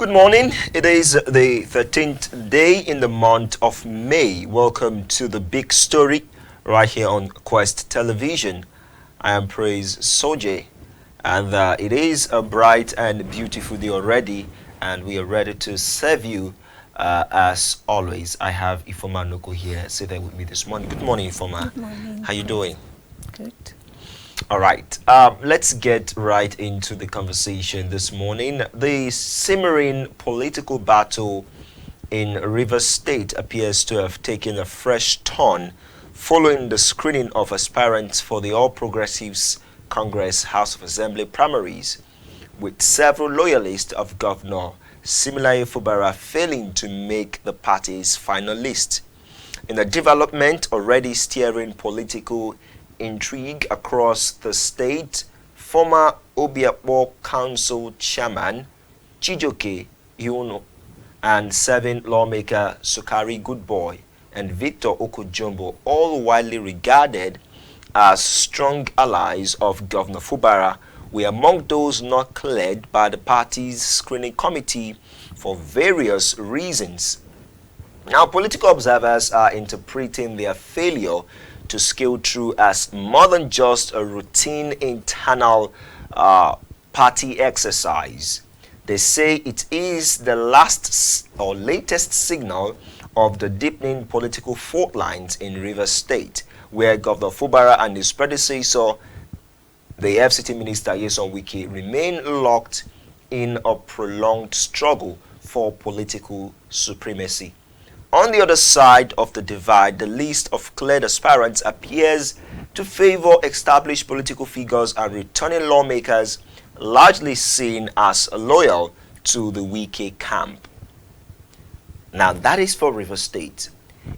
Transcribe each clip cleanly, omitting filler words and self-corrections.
Good morning. It is the 13th day in the month of May. Welcome to the big story right here on Quest Television. I am Praise Soje, and it is a bright and beautiful day already, and we are ready to serve you as always. I have Ifoma Noko here sitting with me this morning. Good morning, Ifoma. Good morning. How you doing? Good. All right, let's get right into the conversation this morning. The simmering political battle in Rivers State appears to have taken a fresh turn following the screening of aspirants for the All Progressives Congress House of Assembly primaries, with several loyalists of Governor Similaye Fubara failing to make the party's final list. In a development already stirring political intrigue across the state, former Obiakpo Council Chairman Chijoke Iono and serving lawmaker Sukari Goodboy and Victor Okojumbo, all widely regarded as strong allies of Governor Fubara, were among those not cleared by the party's screening committee for various reasons. Now, political observers are interpreting their failure to scale through as more than just a routine internal party exercise. They say it is the last or latest signal of the deepening political fault lines in Rivers State, where Governor Fubara and his predecessor, the FCT Minister Yeson Wike, remain locked in a prolonged struggle for political supremacy. On the other side of the divide, the list of cleared aspirants appears to favor established political figures and returning lawmakers, largely seen as loyal to the Wike camp. Now, that is for Rivers State.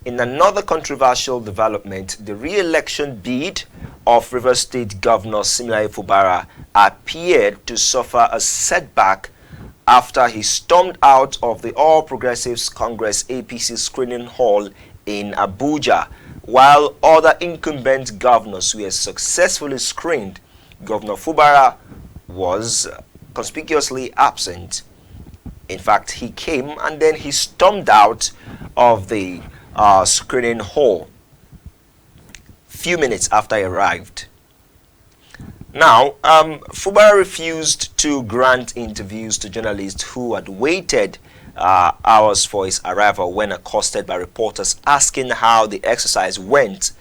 In another controversial development, the re-election bid of Rivers State Governor Similaye Fubara appeared to suffer a setback after he stormed out of the All Progressives Congress APC screening hall in Abuja. While other incumbent governors were successfully screened, Governor Fubara was conspicuously absent. In fact, he came and then he stormed out of the screening hall few minutes after he arrived. Now, Fubara refused to grant interviews to journalists who had waited hours for his arrival when accosted by reporters asking how the exercise went.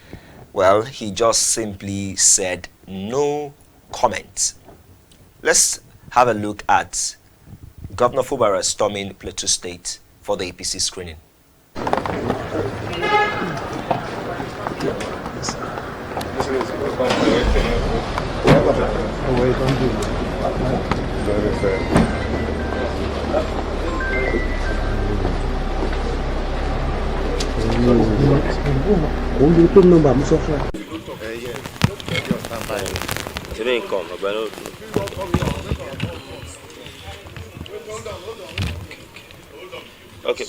Well, he just simply said no comment. Let's have a look at Governor Fubara storming Plateau State for the APC screening. Okay.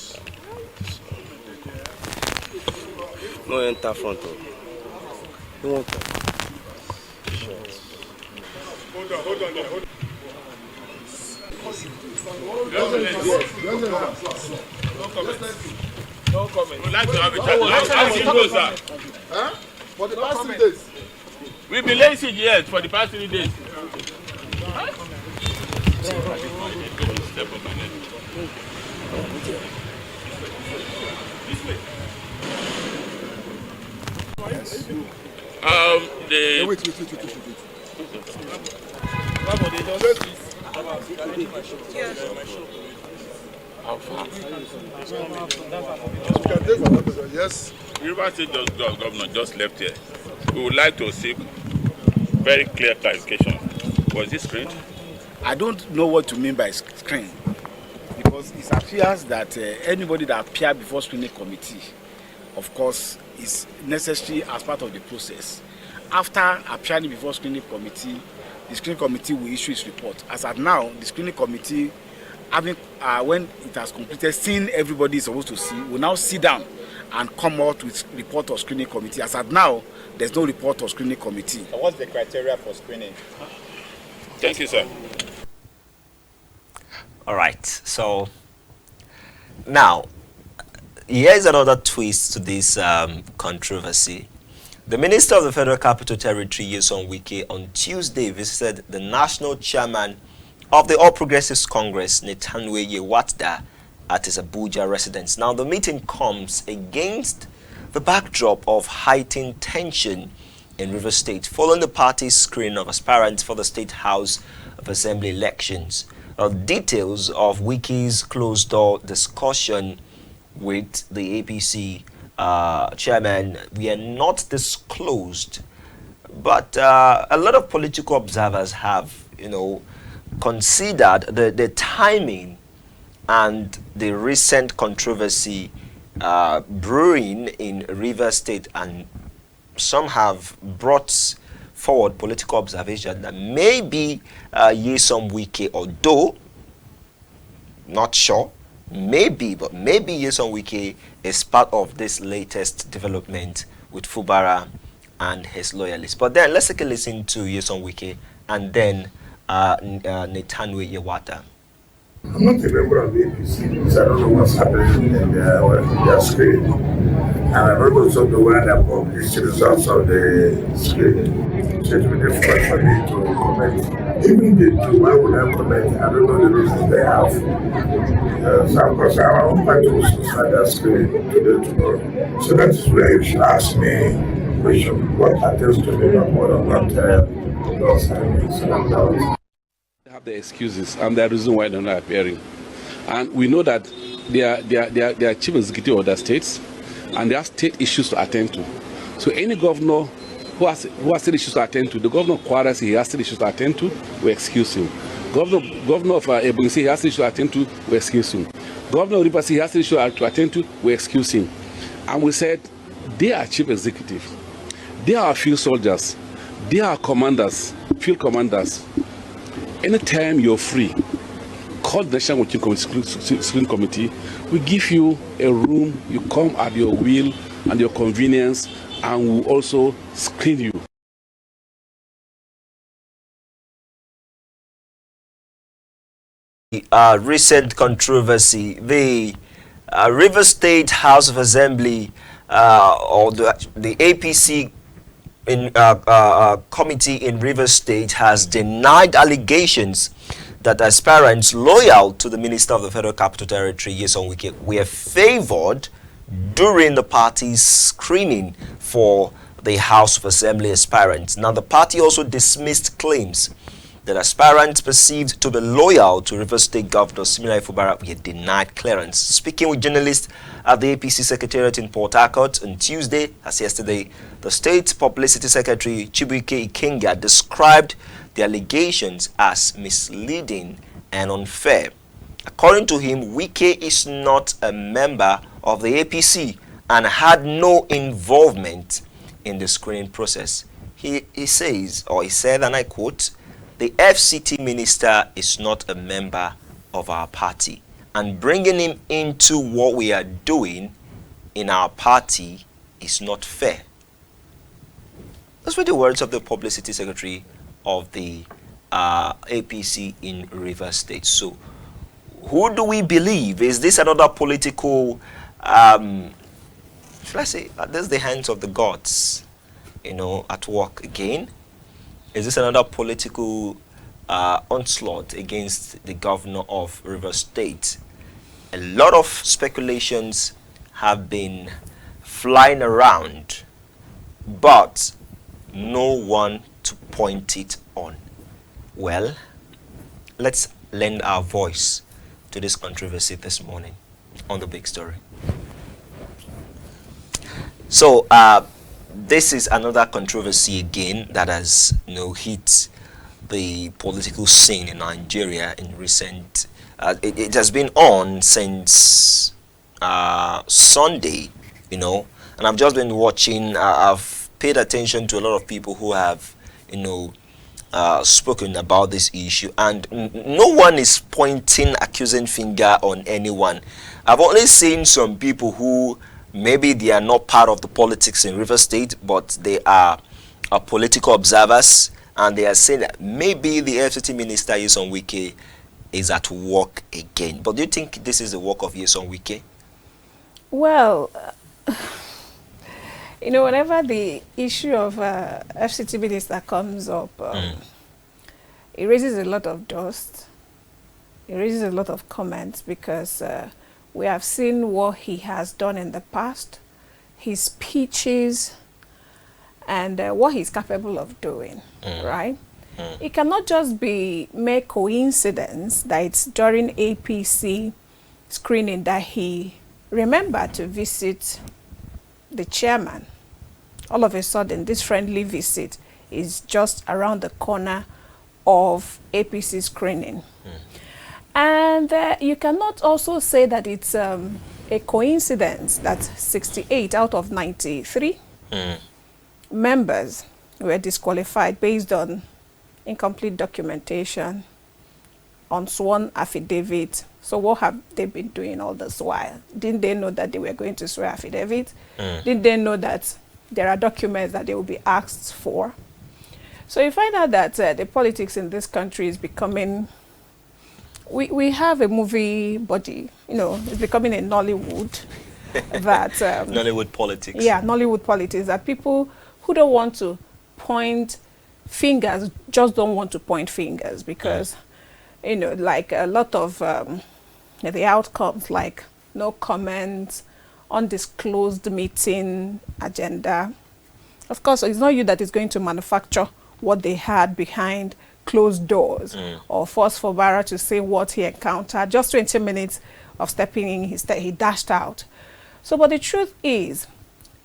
No enter front. You want to? Hold on. No comment. We'd like to have a chat. Huh? For the past 3 days. We've been lazy yet for the past 3 days. Huh? Yes. River State Governor just left here. We would like to seek very clear clarification. Was this screened? I don't know what you mean by screen, because it appears that anybody that appears before screening committee, of course, is necessary as part of the process. After appearing before screening committee, the screening committee will issue its report. As at now, the screening committee, having when it has completed, seeing everybody is supposed to see, will now sit down and come out with report of screening committee. As at now, there's no report of screening committee. So what's the criteria for screening? Thank you, sir. All right. So now, here's another twist to this controversy. The Minister of the Federal Capital Territory, Nyesom Wike, on Tuesday visited the national chairman of the All Progressives Congress, Netanwe Yewatda, at his Abuja residence. Now, the meeting comes against the backdrop of heightened tension in Rivers State following the party's screening of aspirants for the State House of Assembly elections. Details of Wike's closed-door discussion with the APC chairman were not disclosed, but a lot of political observers have, considered the timing and the recent controversy brewing in Rivers State, and some have brought forward political observation that maybe Nyesom Wike, although not sure, maybe Nyesom Wike is part of this latest development with Fubara and his loyalists. But then let's take a listen to Nyesom Wike and then Netanwe Yewatda. I'm not a member of the APC, so I don't know what's happening in their screen. And I don't also know where they published the results of the screen. So it will be difficult for me to comment. Even if they do, why would I comment? I don't know the reasons they have. So of course, I want to start that screen today, tomorrow. So that is where you should ask me question. What happens to me, not what I'm not those timings. So have the excuses and the reason why they're not appearing. And we know that they are chief executive of the states and they have state issues to attend to. So any governor who has state issues to attend to, the governor of Kwara, he has state issues to attend to, we excuse him. Governor of Ebonyi, he has state issues to attend to, we excuse him. Governor of Rivers, he has state issues to attend to, we excuse him. And we said, they are chief executive. They are field soldiers. They are commanders, field commanders. Anytime you're free, call the National Working Screening Committee. We give you a room, you come at your will and your convenience, and we'll also screen you. Recent controversy, the Rivers State House of Assembly or the APC committee in Rivers State has denied allegations that aspirants loyal to the Minister of the Federal Capital Territory, Nyesom Wike, were favored during the party's screening for the House of Assembly aspirants. Now, the party also dismissed claims that aspirants perceived to be loyal to Rivers State Governor Siminalayi Fubara were denied clearance. Speaking with journalists at the APC Secretariat in Port Harcourt on Tuesday, as yesterday, the State Publicity Secretary Chibuike Ikenga described the allegations as misleading and unfair. According to him, Wike is not a member of the APC and had no involvement in the screening process. He said, and I quote, "The FCT minister is not a member of our party, and bringing him into what we are doing in our party is not fair." Those were the words of the publicity secretary of the APC in Rivers State. So, who do we believe? Is this another political, should I say, this is the hands of the gods, at work again? Is this another political onslaught against the governor of Rivers State? A lot of speculations have been flying around, but no one to point it on. Well, let's lend our voice to this controversy this morning on The Big Story. So, this is another controversy again that has hit the political scene in Nigeria in recent. It has been on since Sunday, and I've just been watching. I've paid attention to a lot of people who have, spoken about this issue, and no one is pointing accusing finger on anyone. I've only seen some people who maybe they are not part of the politics in Rivers State, but they are political observers, and they are saying that maybe the FCT minister Nyesom Wike is at work again. But do you think this is the work of Yeson Wike? Well, whenever the issue of FCT minister comes up, it raises a lot of dust. It raises a lot of comments because we have seen what he has done in the past, his speeches, and what he's capable of doing, right? It cannot just be mere coincidence that it's during APC screening that he remembered to visit the chairman. All of a sudden, this friendly visit is just around the corner of APC screening. And you cannot also say that it's a coincidence that 68 out of 93 members were disqualified based on incomplete documentation, on sworn affidavit. So what have they been doing all this while? Didn't they know that they were going to swear affidavit? Didn't they know that there are documents that they will be asked for? So you find out that the politics in this country is becoming, we have a movie body, it's becoming a Nollywood that... Nollywood politics. Yeah, Nollywood politics, that people who don't want to point fingers just don't want to point fingers because, like a lot of the outcomes, like no comments, undisclosed meeting agenda. Of course, it's not you that is going to manufacture what they had behind closed doors or force Fubara to say what he encountered. Just 20 minutes of stepping in, he dashed out. So, but the truth is,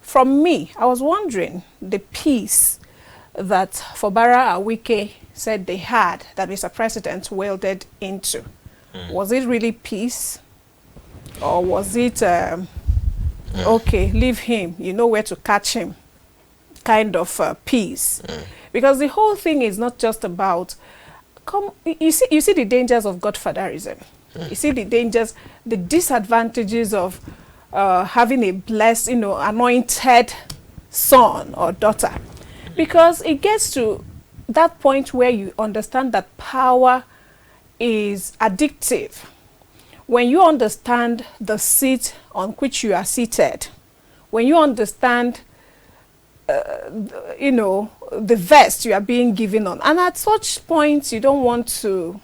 from me, I was wondering the peace that Fubara and Wike said they had, that Mr. President welded into. Was it really peace? Or was it, okay, leave him, you know where to catch him, kind of peace? Because the whole thing is not just about, you see the dangers of godfatherism. You see the dangers, the disadvantages of having a blessed, anointed son or daughter. Because it gets to that point where you understand that power is addictive. When you understand the seat on which you are seated, when you understand, the vest you are being given on, and at such points you don't want to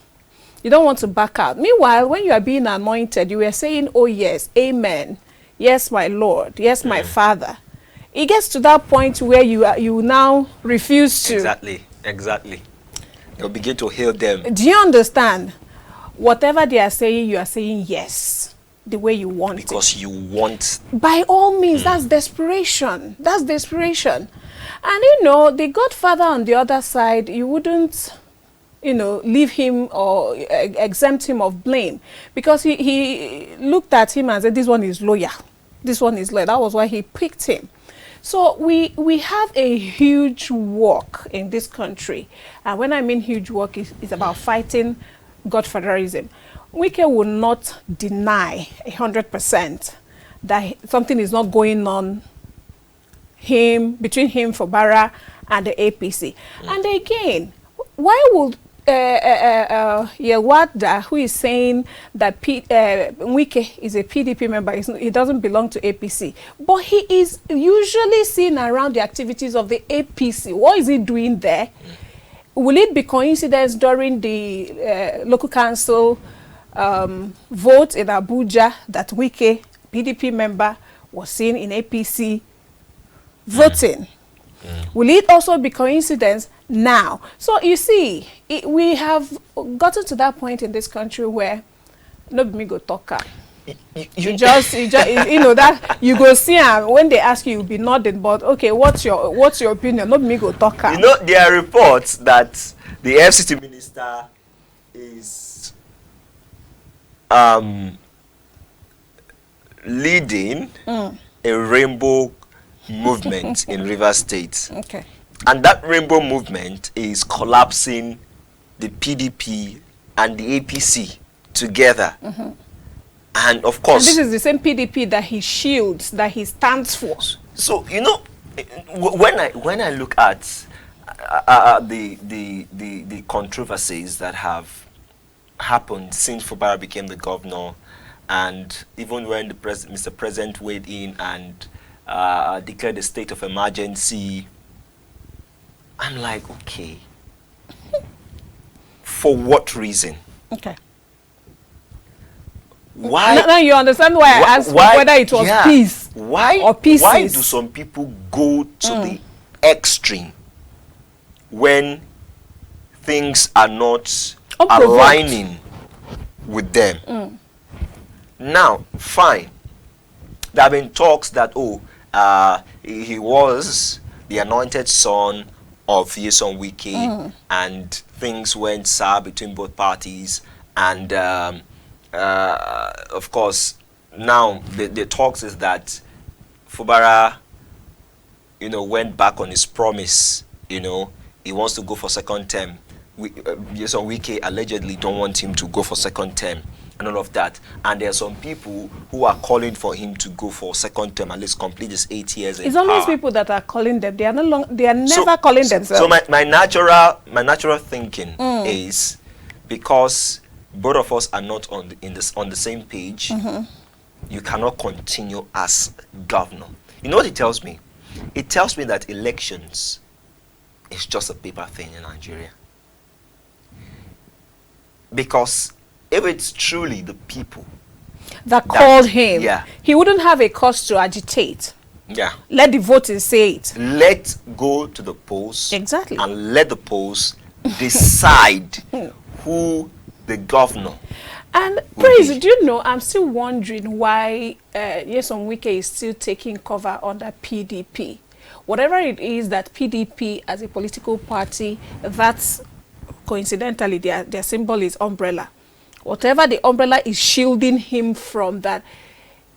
back out. Meanwhile, when you are being anointed, you are saying, "Oh yes, amen. Yes, my Lord. Yes, my Father." It gets to that point where you now refuse to. Exactly. You'll begin to heal them. Do you understand? Whatever they are saying, you are saying yes, the way you want it. Because you want. By all means, that's desperation. That's desperation. And the Godfather on the other side, you wouldn't, leave him or exempt him of blame. Because he looked at him and said, this one is loyal. This one is loyal. That was why he picked him. So we have a huge work in this country. And when I mean huge work, it's about fighting godfatherism. Wike will not deny 100% that something is not going on between him, Fubara, and the APC. And again, why would Yewada, who is saying that Wike is a PDP member, he doesn't belong to APC, but he is usually seen around the activities of the APC. What is he doing there? Will it be coincidence during the local council vote in Abuja that Wike, PDP member, was seen in APC voting? Will it also be coincidence now? So you see, we have gotten to that point in this country where nobody go talk. You just that you go see him when they ask you, you'll be nodding. But okay, what's your opinion? Nobody go talk. There are reports that the FCT minister is leading a rainbow movement in Rivers State. Okay. And that rainbow movement is collapsing the PDP and the APC together. And of course, and this is the same PDP that he shields, that he stands for. So when I look at the controversies that have happened since Fubara became the governor, and even when the Mr. President weighed in and declared a state of emergency, I'm like, okay, for what reason? Okay. Why? Now you understand why I asked whether it was peace or pieces. Why do some people go to the extreme when things are not aligning with them? Now, fine. There have been talks that, he was the anointed son of Nyesom Wike, and things went sour between both parties, and of course, now the talks is that Fubara, went back on his promise. He wants to go for second term. Nyesom Wike allegedly don't want him to go for second term and all of that. And there are some people who are calling for him to go for second term, at least complete his 8 years in It's always power. people that are calling them. They are never calling themselves. So my natural thinking is, because both of us are not on the same page, you cannot continue as governor. You know what it tells me? It tells me that elections is just a paper thing in Nigeria. Because if it's truly the people that called him, yeah, he wouldn't have a cause to agitate. Yeah. Let the voters say it. Let's go to the polls. Exactly. And let the polls decide who the governor. And Praise, do you know, I'm still wondering why Nyesom Wike is still taking cover under PDP. Whatever it is that PDP as a political party, that's coincidentally their symbol is umbrella. Whatever the umbrella is shielding him from that.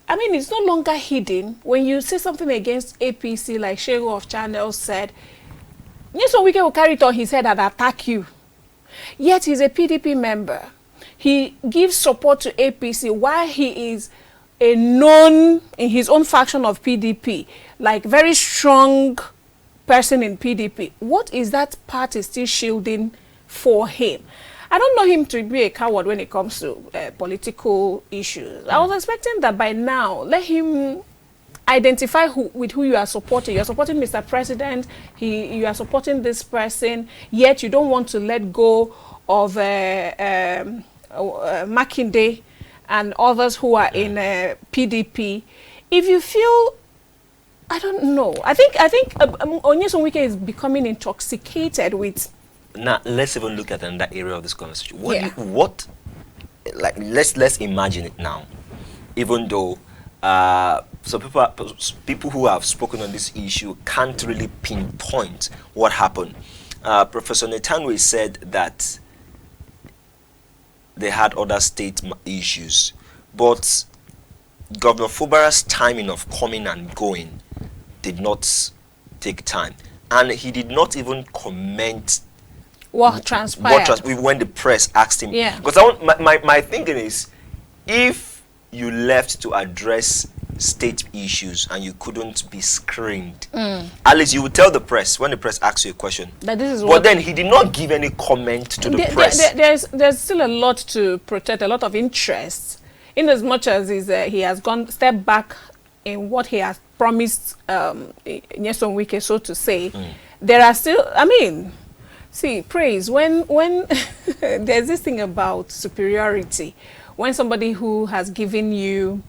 I mean, it's no longer hidden. When you say something against APC, like Shego of Channel said, Nyesom Wike will carry it on his head and attack you. Yet he's a PDP member. He gives support to APC while he is a known, in his own faction of PDP, like very strong person in PDP. What is that party still shielding for him? I don't know him to be a coward when it comes to political issues. I was expecting that by now, let him identify with who you are supporting. You are supporting Mr. President, you are supporting this person, yet you don't want to let go of Makinde and others who are in PDP. If you feel, I don't know, I think Nyesom Wike is becoming intoxicated with. Now let's even look at another area of this conversation. Let's imagine it now. Even though some people who have spoken on this issue can't really pinpoint what happened. Professor Netanwe said that they had other state issues, but Governor Fubara's timing of coming and going did not take time, and he did not even comment what transpired when the press asked him. Yeah. Because my thinking is, if you left to address state issues and you couldn't be screened, at least you would tell the press when the press asks you a question. That this is but then he did not give any comment to the press. There's still a lot to protect, a lot of interest, in as much as he has gone step back in what he has promised Nyesom Wike, so to say. There are still, I mean, see, Praise, when there's this thing about superiority, when somebody who has given you,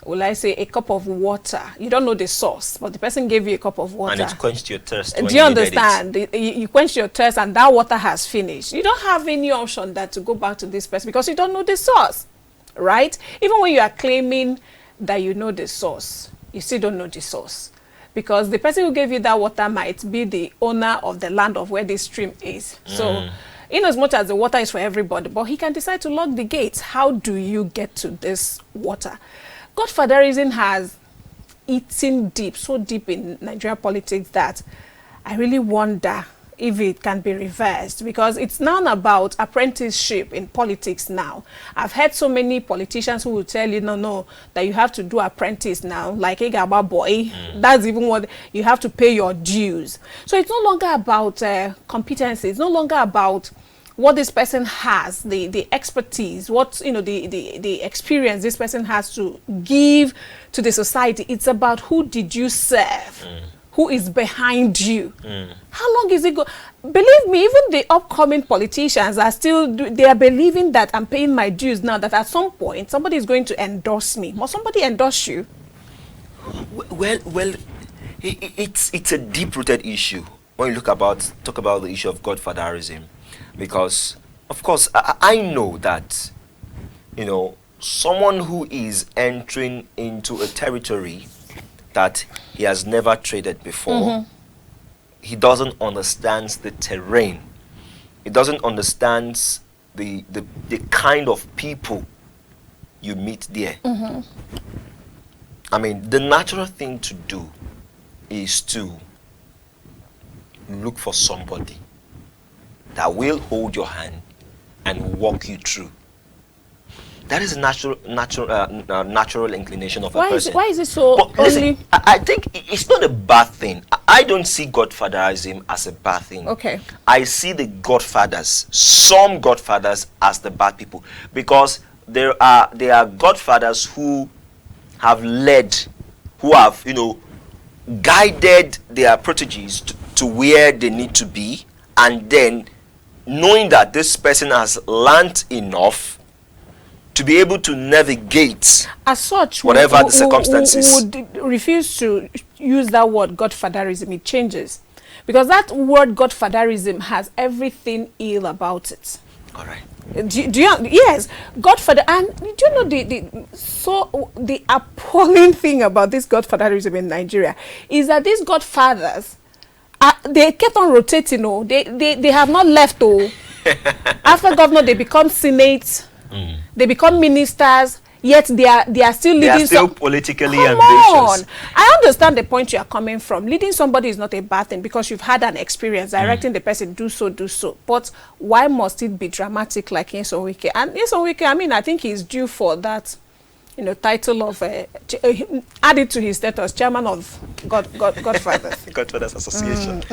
will I say, a cup of water, you don't know the source, but the person gave you a cup of water. And it quenched your thirst. Do you understand? You quenched your thirst and that water has finished. You don't have any option that to go back to this person because you don't know the source, right? Even when you are claiming that you know the source, you still don't know the source. Because the person who gave you that water might be the owner of the land of where this stream is. So, in as much as the water is for everybody, but he can decide to lock the gates. How do you get to this water? Godfatherism has eaten deep, so deep in Nigeria politics that I really wonder if it can be reversed, because it's now about apprenticeship in politics now. I've heard so many politicians who will tell you, no, that you have to do apprentice now, like Egaba boy. That's even what you have to pay your dues. So it's no longer about competency. It's no longer about what this person has, the expertise, what, you know, the experience this person has to give to the society. It's about who did you serve, who is behind you. How long is it go? Believe me, even the upcoming politicians are still, they are believing that I'm paying my dues now, that at some point somebody is going to endorse me. Must somebody endorse you? Well, it's a deep-rooted issue when you talk about the issue of godfatherism, because of course I know that, you know, someone who is entering into a territory that he has never traded before, he doesn't understand the terrain, he doesn't understand the kind of people you meet there. I mean, the natural thing to do is to look for somebody that will hold your hand and walk you through. That is a natural inclination of a person. Why is it so? But listen, I think it's not a bad thing. I don't see godfatherism as a bad thing. Okay. I see the godfathers, some godfathers, as the bad people, because there are godfathers who have led, who have, you know, guided their proteges to where they need to be, and then knowing that this person has learned enough to be able to navigate as such, whatever the circumstances. Would refuse to use that word godfatherism. It changes, because that word godfatherism has everything ill about it. All right. Do you, yes, godfather. And do you know the appalling thing about this godfatherism in Nigeria is that these godfathers, they kept on rotating. Oh, they have not left. Oh, after governor, they become senate, they become ministers. Yet they are still leading. They are still politically Come ambitious. on. I understand the point you are coming from. Leading somebody is not a bad thing, because you've had an experience directing the person, do so. But why must it be dramatic like Nyesom Wike? And Nyesom Wike, I mean, I think he's due for that, you know, title of added to his status, chairman of Godfathers. Godfathers Association.